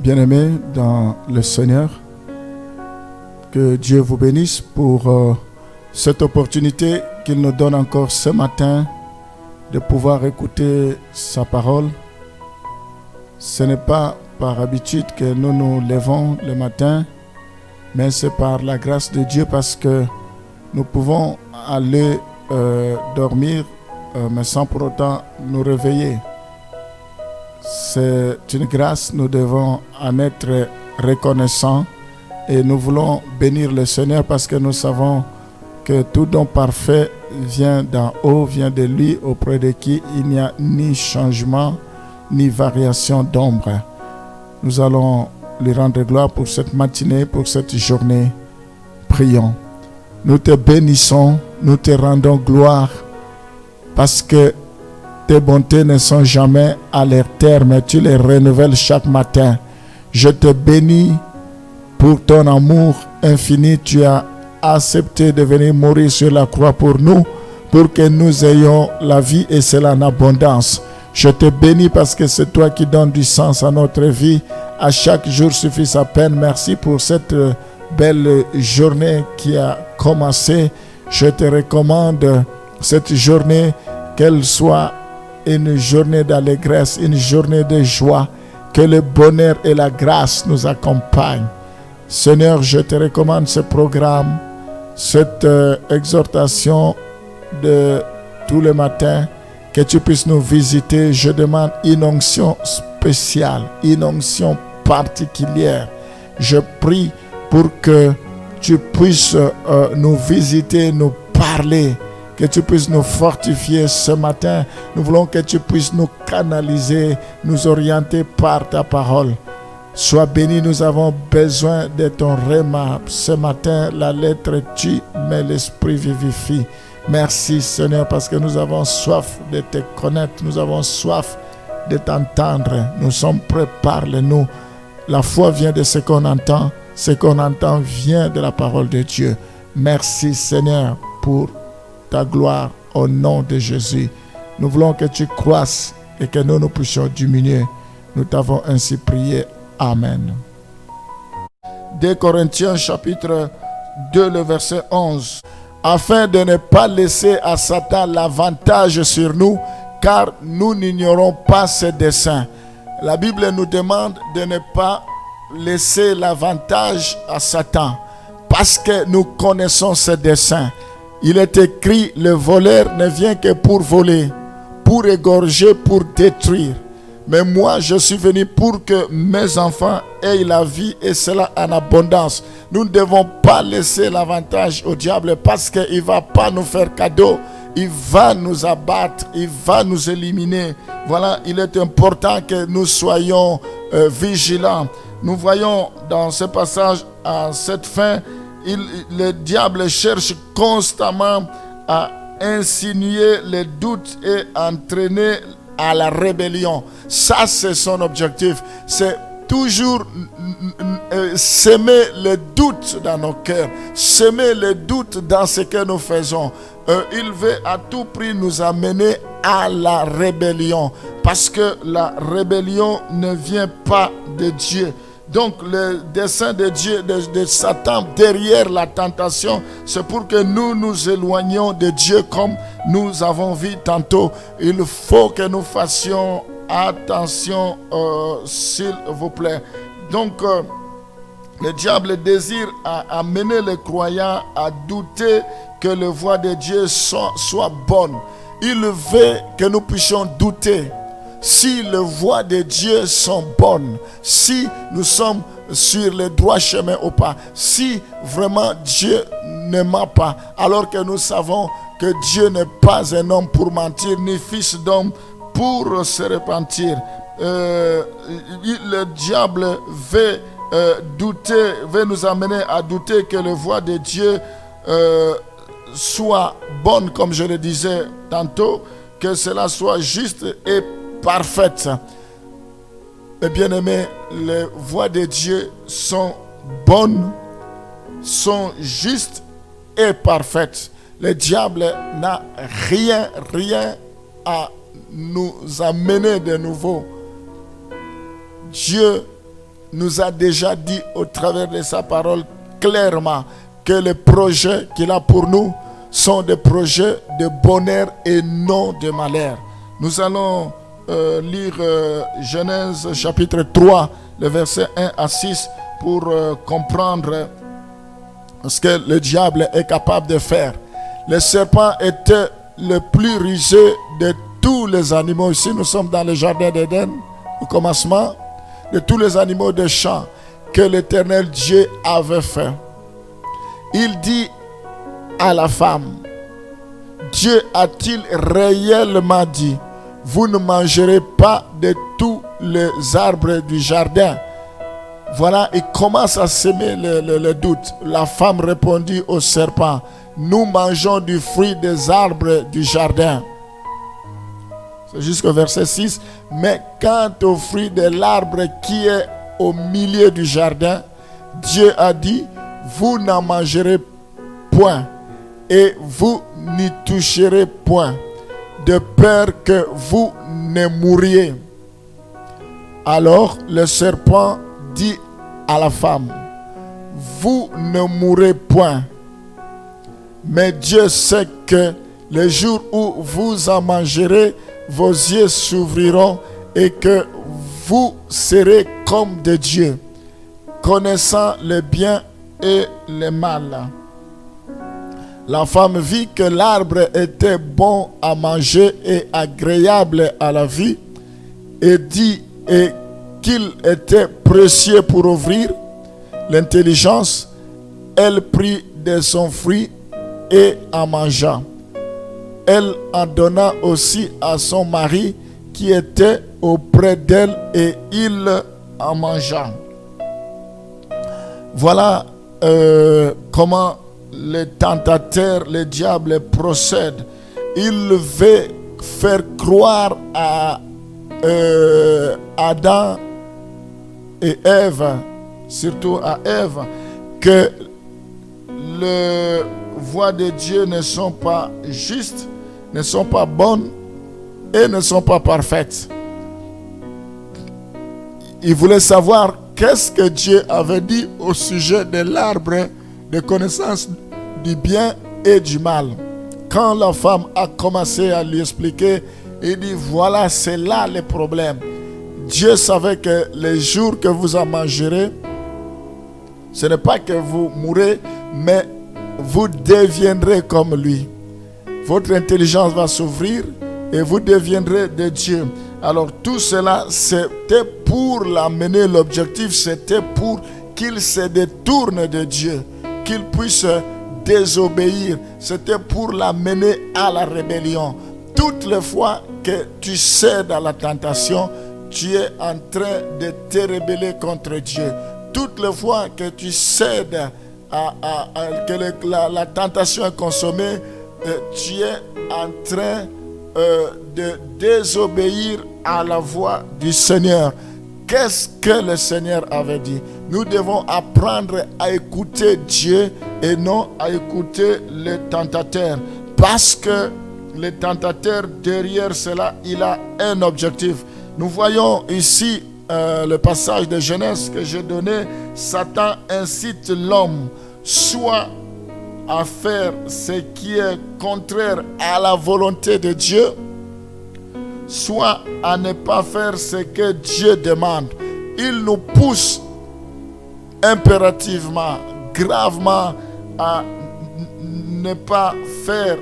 Bien-aimés dans le Seigneur, que Dieu vous bénisse pour cette opportunité qu'il nous donne encore ce matin de pouvoir écouter sa parole. Ce n'est pas par habitude que nous nous levons le matin, mais c'est par la grâce de Dieu parce que nous pouvons aller dormir, mais sans pour autant nous réveiller. C'est une grâce, nous devons en être reconnaissants et nous voulons bénir le Seigneur parce que nous savons que tout don parfait vient d'en haut, vient de lui auprès de qui il n'y a ni changement ni variation d'ombre. Nous allons lui rendre gloire pour cette matinée, pour cette journée. Prions. Nous te bénissons, nous te rendons gloire parce que tes bontés ne sont jamais à leur terme, mais tu les renouvelles chaque matin. Je te bénis pour ton amour infini. Tu as accepté de venir mourir sur la croix pour nous, pour que nous ayons la vie et cela en abondance. Je te bénis parce que c'est toi qui donnes du sens à notre vie. À chaque jour suffit sa peine. Merci pour cette belle journée qui a commencé. Je te recommande cette journée, qu'elle soit une journée d'allégresse, une journée de joie, que le bonheur et la grâce nous accompagnent. Seigneur, je te recommande ce programme, cette exhortation de tous les matins, que tu puisses nous visiter. Je demande une onction spéciale, une onction particulière. Je prie pour que tu puisses nous visiter, nous parler, que tu puisses nous fortifier ce matin. Nous voulons que tu puisses nous canaliser, nous orienter par ta parole. Sois béni, nous avons besoin de ton rhéma. Ce matin, la lettre tue, mais l'esprit vivifie. Merci Seigneur parce que nous avons soif de te connaître. Nous avons soif de t'entendre. Nous sommes prêts, parle-nous. La foi vient de ce qu'on entend. Ce qu'on entend vient de la parole de Dieu. Merci Seigneur pour ta gloire au nom de Jésus. Nous voulons que tu croisses et que nous puissions diminuer. Nous t'avons ainsi prié. Amen. 2 Corinthiens chapitre 2, le verset 11. Afin de ne pas laisser à Satan l'avantage sur nous, car nous n'ignorons pas ses desseins. La Bible nous demande de ne pas laisser l'avantage à Satan, parce que nous connaissons ses desseins. Il est écrit, le voleur ne vient que pour voler, pour égorger, pour détruire. Mais moi, je suis venu pour que mes enfants aient la vie et cela en abondance. Nous ne devons pas laisser l'avantage au diable parce qu'il ne va pas nous faire cadeau. Il va nous abattre, il va nous éliminer. Voilà, il est important que nous soyons vigilants. Nous voyons dans ce passage, à cette fin, le diable cherche constamment à insinuer les doutes et entraîner à la rébellion. Ça, c'est son objectif. C'est toujours semer le doute dans nos cœurs, semer le doute dans ce que nous faisons. Il veut à tout prix nous amener à la rébellion, parce que la rébellion ne vient pas de Dieu. Donc le dessein de Dieu, de Satan derrière la tentation, c'est pour que nous nous éloignions de Dieu comme nous avons vu tantôt. Il faut que nous fassions attention, s'il vous plaît. Donc le diable désire amener les croyants à douter que les voies de Dieu soient bonnes. Il veut que nous puissions douter si les voies de Dieu sont bonnes, si nous sommes sur le droit chemin ou pas, si vraiment Dieu ne ment pas, alors que nous savons que Dieu n'est pas un homme pour mentir, ni fils d'homme pour se repentir. Le diable veut douter, veut nous amener à douter que les voies de Dieu soient bonnes, comme je le disais tantôt, que cela soit juste et parfaite. Et bien aimé, les voies de Dieu sont bonnes, sont justes et parfaites. Le diable n'a rien à nous amener de nouveau. Dieu nous a déjà dit au travers de sa parole clairement que les projets qu'il a pour nous sont des projets de bonheur et non de malheur. Nous allons lire Genèse chapitre 3, le verset 1 à 6 pour comprendre ce que le diable est capable de faire. Le serpent était le plus rusé de tous les animaux. Ici, nous sommes dans le jardin d'Éden, au commencement, de tous les animaux des champs que l'Éternel Dieu avait fait. Il dit à la femme, Dieu a-t-il réellement dit, vous ne mangerez pas de tous les arbres du jardin? Voilà, il commence à semer le doute. La femme répondit au serpent, nous mangeons du fruit des arbres du jardin. C'est jusqu'au verset 6. Mais quant au fruit de l'arbre qui est au milieu du jardin, Dieu a dit, vous n'en mangerez point et vous n'y toucherez point, de peur que vous ne mouriez. Alors le serpent dit à la femme, vous ne mourrez point, mais Dieu sait que le jour où vous en mangerez, vos yeux s'ouvriront et que vous serez comme des dieux, connaissant le bien et le mal. La femme vit que l'arbre était bon à manger et agréable à la vue, et dit qu'il était précieux pour ouvrir l'intelligence. Elle prit de son fruit et en mangea. Elle en donna aussi à son mari qui était auprès d'elle et il en mangea. Voilà comment le tentateur, le diable procède. Il veut faire croire à Adam et Ève, surtout à Ève, que les voies de Dieu ne sont pas justes, ne sont pas bonnes et ne sont pas parfaites. Il voulait savoir qu'est-ce que Dieu avait dit au sujet de l'arbre de connaissance du bien et du mal. Quand la femme a commencé à lui expliquer, il dit, voilà, c'est là le problème. Dieu savait que les jours que vous en mangerez, ce n'est pas que vous mourrez, mais vous deviendrez comme lui. Votre intelligence va s'ouvrir et vous deviendrez des dieux. Alors tout cela, c'était pour l'amener, l'objectif, c'était pour qu'il se détourne de Dieu, qu'il puisse désobéir. C'était pour l'amener à la rébellion. Toutes les fois que tu cèdes à la tentation, tu es en train de te rebeller contre Dieu. Toutes les fois que tu cèdes que la tentation est consommée, tu es en train de désobéir à la voix du Seigneur. Qu'est-ce que le Seigneur avait dit? Nous devons apprendre à écouter Dieu et non à écouter les tentateurs. Parce que le tentateur, derrière cela, il a un objectif. Nous voyons ici le passage de Genèse que j'ai donné. Satan incite l'homme soit à faire ce qui est contraire à la volonté de Dieu, soit à ne pas faire ce que Dieu demande. Il nous pousse impérativement, gravement à ne pas faire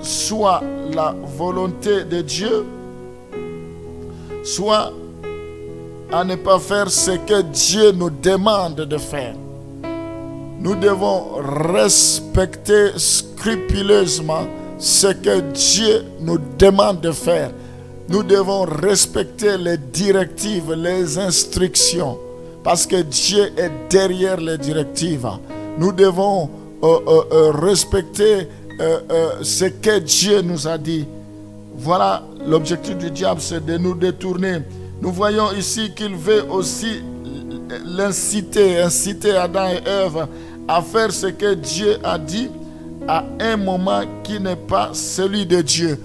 soit la volonté de Dieu, soit à ne pas faire ce que Dieu nous demande de faire. Nous devons respecter scrupuleusement ce que Dieu nous demande de faire. Nous devons respecter les directives, les instructions, parce que Dieu est derrière les directives. Nous devons respecter ce que Dieu nous a dit. Voilà l'objectif du diable, c'est de nous détourner. Nous voyons ici qu'il veut aussi inciter Adam et Ève à faire ce que Dieu a dit à un moment qui n'est pas celui de Dieu.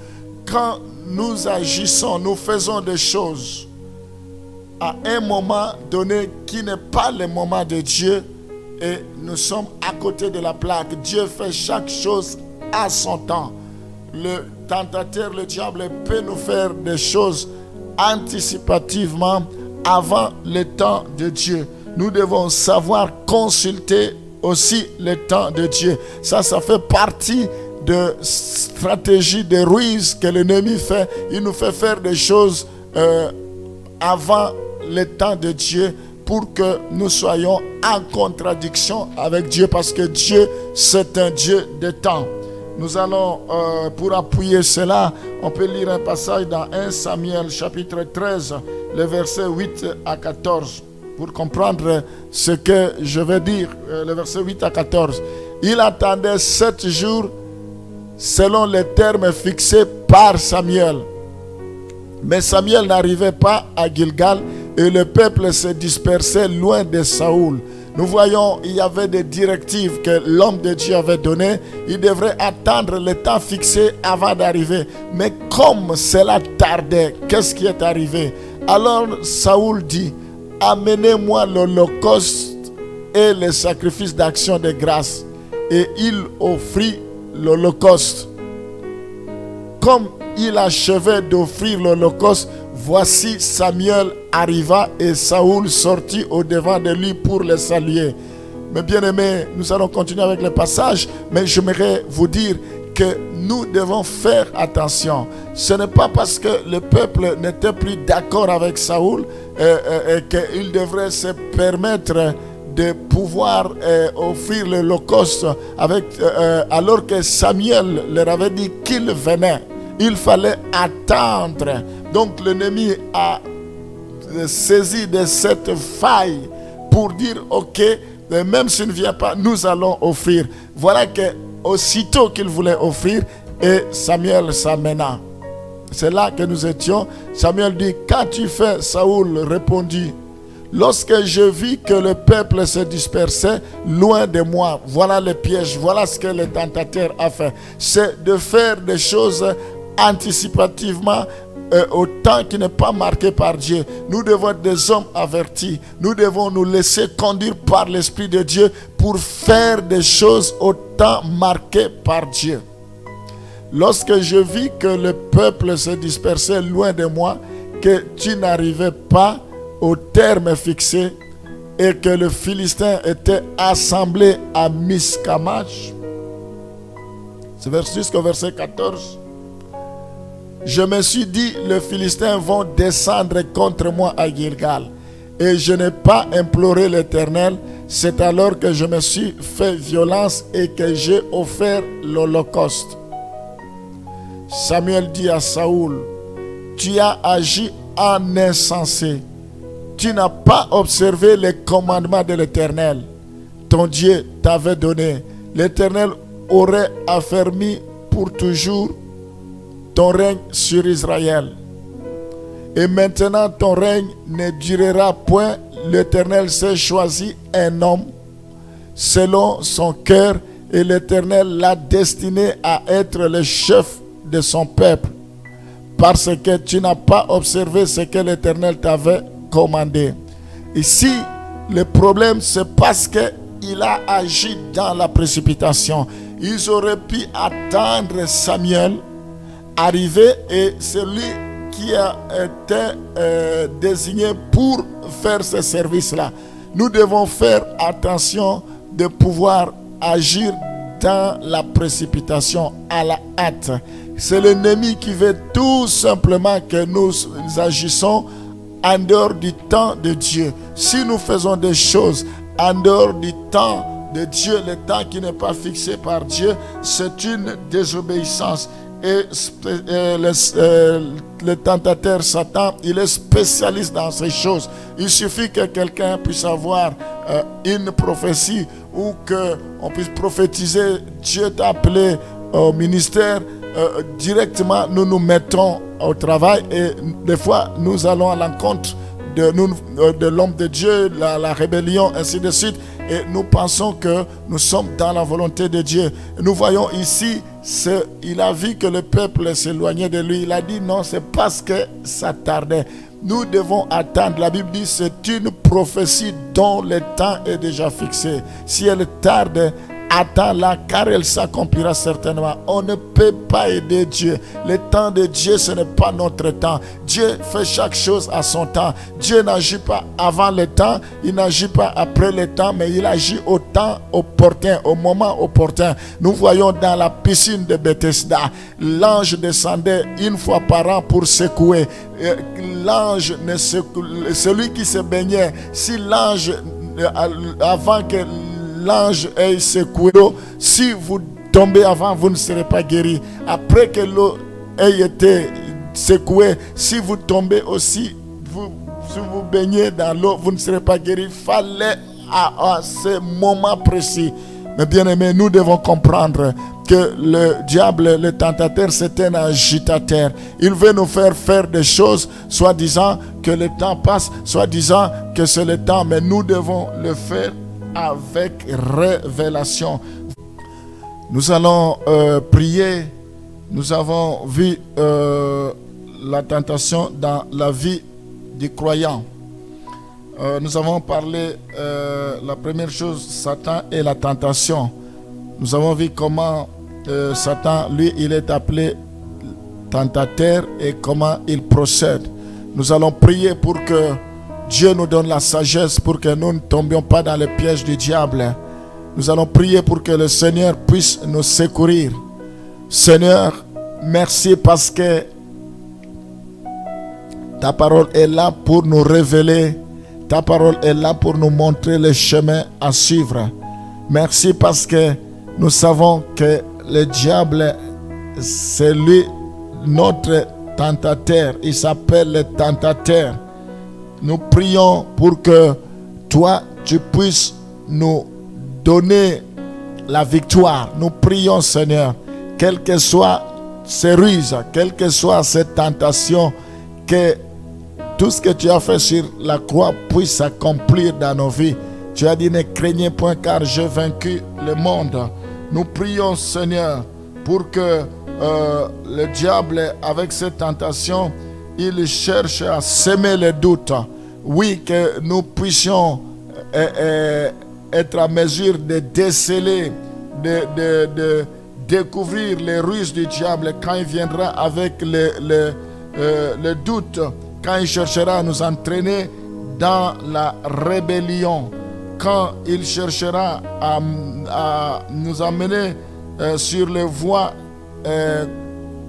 Quand nous agissons, nous faisons des choses à un moment donné qui n'est pas le moment de Dieu et nous sommes à côté de la plaque. Dieu fait chaque chose à son temps. Le tentateur, le diable peut nous faire des choses anticipativement avant le temps de Dieu. Nous devons savoir consulter aussi le temps de Dieu. Ça fait partie de stratégie de ruse que l'ennemi fait. Il nous fait faire des choses avant le temps de Dieu pour que nous soyons en contradiction avec Dieu, parce que Dieu, c'est un Dieu de temps. Nous allons, pour appuyer cela, on peut lire un passage dans 1 Samuel chapitre 13, les versets 8 à 14, pour comprendre ce que je vais dire, les versets 8 à 14. Il attendait 7 jours selon les termes fixés par Samuel. Mais Samuel n'arrivait pas à Gilgal et le peuple se dispersait loin de Saoul. Nous voyons, il y avait des directives que l'homme de Dieu avait données. Il devrait attendre le temps fixé avant d'arriver. Mais comme cela tardait, qu'est-ce qui est arrivé? Alors Saoul dit, amenez-moi l'holocauste et le sacrifice d'action de grâce. Et il offrit l'holocauste. Comme il achevait d'offrir l'holocauste, voici Samuel arriva et Saoul sortit au-devant de lui pour le saluer. Mais bien aimés, nous allons continuer avec le passage, mais j'aimerais vous dire que nous devons faire attention. Ce n'est pas parce que le peuple n'était plus d'accord avec Saoul qu'il devrait se permettre de pouvoir offrir l'holocauste alors que Samuel leur avait dit qu'il venait. Il fallait attendre. Donc l'ennemi a saisi de cette faille pour dire ok, même s'il ne vient pas, nous allons offrir. Voilà que aussitôt qu'il voulait offrir, et Samuel s'amena. C'est là que nous étions. Samuel dit, qu'as-tu fait? Saoul répondit, lorsque je vis que le peuple se dispersait loin de moi, voilà le piège, voilà ce que le tentateur a fait. C'est de faire des choses anticipativement au temps qui n'est pas marqué par Dieu. Nous devons être des hommes avertis. Nous devons nous laisser conduire par l'Esprit de Dieu pour faire des choses au temps marqué par Dieu. Lorsque je vis que le peuple se dispersait loin de moi, que tu n'arrivais pas au terme fixé et que le Philistin était assemblé à Miscamach. C'est jusqu'au verset 14. Je me suis dit, les Philistins vont descendre contre moi à Gilgal. Et je n'ai pas imploré l'Éternel. C'est alors que je me suis fait violence et que j'ai offert l'holocauste. Samuel dit à Saoul, tu as agi en insensé. Tu n'as pas observé les commandements de l'Éternel. Ton Dieu t'avait donné. L'Éternel aurait affermi pour toujours ton règne sur Israël. Et maintenant ton règne ne durera point. L'Éternel s'est choisi un homme selon son cœur et l'Éternel l'a destiné à être le chef de son peuple, parce que tu n'as pas observé ce que l'Éternel t'avait commandé. Ici, le problème, c'est parce qu'il a agi dans la précipitation. Ils auraient pu attendre Samuel arriver et celui qui a été désigné pour faire ce service-là. Nous devons faire attention de pouvoir agir dans la précipitation, à la hâte. C'est l'ennemi qui veut tout simplement que nous agissons en dehors du temps de Dieu. Si nous faisons des choses en dehors du temps de Dieu, le temps qui n'est pas fixé par Dieu, c'est une désobéissance. Et le tentateur Satan, il est spécialiste dans ces choses. Il suffit que quelqu'un puisse avoir une prophétie ou qu'on puisse prophétiser, Dieu t'a appelé au ministère, directement nous nous mettons au travail et des fois nous allons à l'encontre de l'homme de Dieu, la rébellion, ainsi de suite, et nous pensons que nous sommes dans la volonté de Dieu. Nous voyons ici, il a vu que le peuple s'éloignait de lui. Il a dit non, c'est parce que ça tardait. nous devons attendre. La Bible dit c'est une prophétie dont le temps est déjà fixé. Si elle tarde, attends-la car elle s'accomplira certainement. On ne peut pas aider Dieu. Le temps de Dieu, ce n'est pas notre temps. Dieu fait chaque chose à son temps. Dieu n'agit pas avant le temps, il n'agit pas après le temps, mais il agit au temps opportun, au moment opportun. Nous voyons dans la piscine de Bethesda, l'ange descendait une fois par an pour secouer. L'ange, celui qui se baignait, si l'ange, avant que l'ange ait secoué l'eau, si vous tombez avant, vous ne serez pas guéri. Après que l'eau ait été secouée, si vous tombez aussi, si vous baignez dans l'eau, vous ne serez pas guéri. Il fallait à ce moment précis. Mais bien aimés, nous devons comprendre que le diable, le tentateur, c'est un agitateur. Il veut nous faire des choses, soi-disant que le temps passe, soi-disant que c'est le temps, mais nous devons le faire avec révélation. Nous allons prier. Nous avons vu la tentation dans la vie du croyant. Nous avons parlé, la première chose, Satan et la tentation. Nous avons vu comment Satan, lui, il est appelé tentateur et comment il procède. Nous allons prier pour que Dieu nous donne la sagesse pour que nous ne tombions pas dans le piège du diable. Nous allons prier pour que le Seigneur puisse nous secourir. Seigneur, merci parce que ta parole est là pour nous révéler. Ta parole est là pour nous montrer le chemin à suivre. Merci parce que nous savons que le diable, c'est lui, notre tentateur. Il s'appelle le tentateur. Nous prions pour que toi, tu puisses nous donner la victoire. Nous prions, Seigneur, quelles que soient ces ruses, quelles que soient ces tentations, que tout ce que tu as fait sur la croix puisse s'accomplir dans nos vies. Tu as dit, ne craignez point car j'ai vaincu le monde. Nous prions, Seigneur, pour que le diable, avec ces tentations, il cherche à semer le doute. Oui, que nous puissions être à mesure de déceler, de découvrir les ruses du diable quand il viendra avec le doute, quand il cherchera à nous entraîner dans la rébellion, quand il cherchera à nous amener sur les voies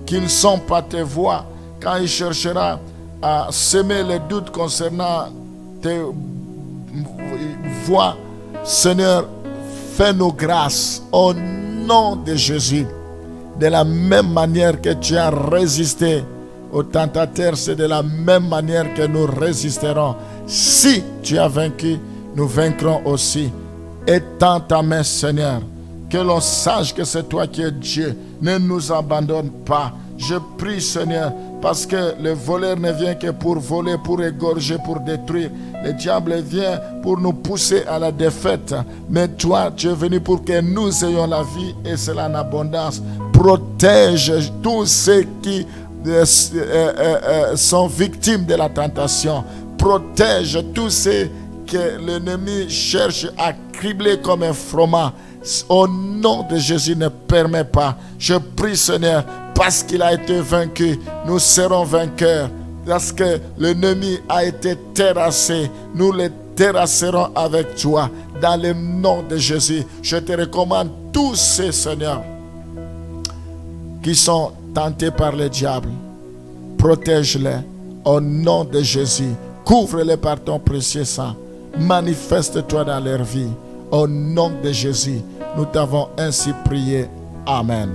qui ne sont pas tes voies, quand il cherchera à semer les doutes concernant tes voies, Seigneur, fais-nous grâce au nom de Jésus. De la même manière que tu as résisté aux tentateurs, c'est de la même manière que nous résisterons. Si tu as vaincu, nous vaincrons aussi. Étends ta main, Seigneur, que l'on sache que c'est toi qui es Dieu. Ne nous abandonne pas. Je prie, Seigneur, parce que le voleur ne vient que pour voler, pour égorger, pour détruire. Le diable vient pour nous pousser à la défaite. Mais toi, tu es venu pour que nous ayons la vie et cela en abondance. Protège tous ceux qui sont victimes de la tentation. Protège tous ceux que l'ennemi cherche à cribler comme un froment. Au nom de Jésus, ne permets pas. Je prie, Seigneur, parce qu'il a été vaincu, nous serons vainqueurs. Parce que l'ennemi a été terrassé, nous le terrasserons avec toi. Dans le nom de Jésus, je te recommande tous ces seigneurs qui sont tentés par le diable. Protège-les au nom de Jésus. Couvre-les par ton précieux sang. Manifeste-toi dans leur vie. Au nom de Jésus, nous t'avons ainsi prié. Amen.